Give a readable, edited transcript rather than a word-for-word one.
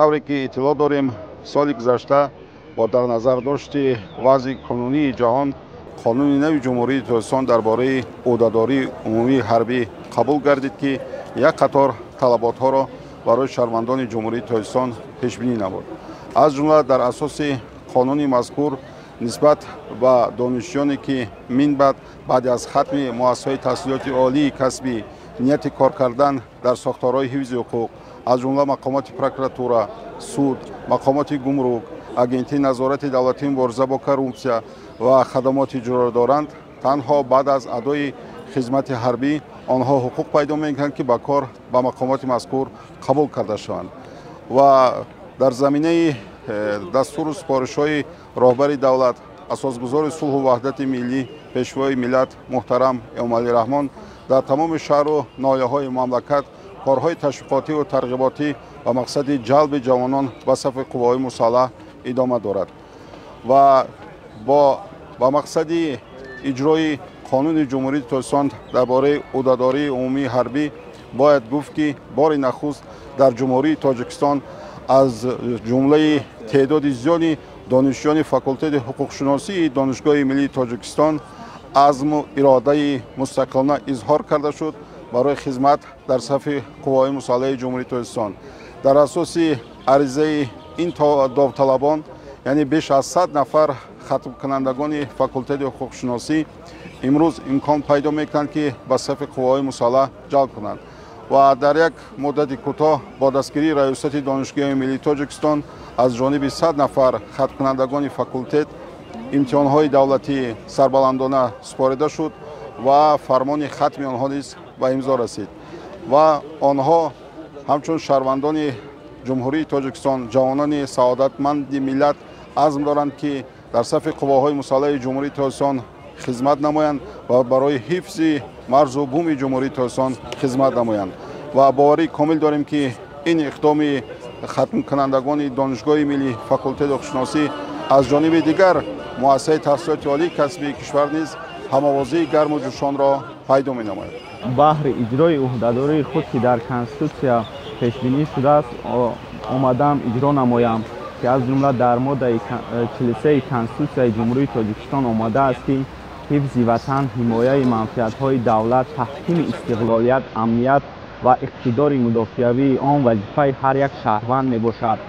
тавре ки иттилоъ дорем, соли гузашта бо дар назар дошти вазъи қонунии ҷаҳон қонуни нави ҷумҳурии Тоҷикистон дар бораи ӯҳдадории умумии ҳарбӣ қабул гардид, ки як қатор талаботҳоро барои шаҳрвандони ҷумҳурии Тоҷикистон пешбинӣ намуд. аз ҷумла дар асоси қонуни мазкур нисбат ба донишҷӯёне ки минбаъд баъди аз хатми муассисаҳои таҳсилоти олии касбӣ нияти кор кардан дар сохторҳои ҳифзи ҳуқуқ, аз ҷумла мақомоти прокуратура, суд, мақомоти гумрук, агентии назорати давлатии мубориза бо коррупсия ва хадамоти иҷро доранд, танҳо баъд аз адои хизмати ҳарбӣ онҳо ҳуқуқ пайдо мекунанд, ки ба кор ба мақомоти мазкур қабул карда шаванд. ва дар заминаи дастуру супоришҳои роҳбари давлат, асосгузори сулҳу ваҳдати миллӣ, пешвои миллат муҳтарам Эмомалӣ Раҳмон дар тамоми шаҳру ноҳияҳои мамлакат корҳои ташвиқотиву тарғиботӣ ба мақсади ҷалби ҷавонон ба сафи қувваҳои мусаллаҳ идома дорад ва ба мақсади иҷрои қонуни ҷумҳурии Тоҷикистон дар бораи ӯҳдадории умумии ҳарбӣ бояд гуфт, ки бори нахуст дар ҷумҳурии Тоҷикистон аз ҷумлаи теъдоди зиёди донишҷӯёни факултети ҳуқуқшуносии Донишгоҳи Миллии Тоҷикистон азму иродаи мустақилона изҳор карда шуд барои хизмат дар сафи қувваҳои мусаллаҳи ҷумҳурии Тоҷикистон. дар асоси аризаи ин довталабон, яъне беш аз 100 нафар хатмкунандагони факултети ҳуқуқшуносӣ имрӯз имкон пайдо мекунанд, ки ба сафи қувваҳои мусаллаҳ ҷалб кунанд ва дар як муддати кӯтоҳ бо дастгирии раёсати Донишгоҳи Миллии Тоҷикистон аз ҷониби 100 нафар хатмкунандагони факултет имтиҳонҳои давлатии сарбаландона супорида шуд ва фармони хатми онҳо низ ба имзо расид ва онҳо ҳамчун шаҳрвандони ҷумҳурии Тоҷикистон, ҷавонони саодатманди миллат азм доранд, ки дар сафи қувваҳои мусаллаҳи ҷумҳурии Тоҷикистон хизмат намоянд ва барои ҳифзи марзу буми ҷумҳурии Тоҷикистон хизмат намоянд ва боварии комил дорем, ки ин иқдоми хатмкунандагони Донишгоҳи Миллӣ факултети ҳуқуқшуносӣ аз ҷониби дигар муассисаи таҳсилоти олии касбии кишвар низ ҳамовозии гарму ҷӯшонро пайдо менамояд. баҳри иҷрои ӯҳдадории худ, ки дар конститутсия пешбинӣ шудааст, омадам иҷро намоям, ки аз ҷумла дар моддаи 43 конститутсияи ҷумҳурии Тоҷикистон омадааст, ки ҳифзи ватан, ҳимояи манфиатҳои давлат, таҳкими истиқлолият, амният ва иқтидори мудофиавии он вазифаи ҳар як шаҳрванд мебошад.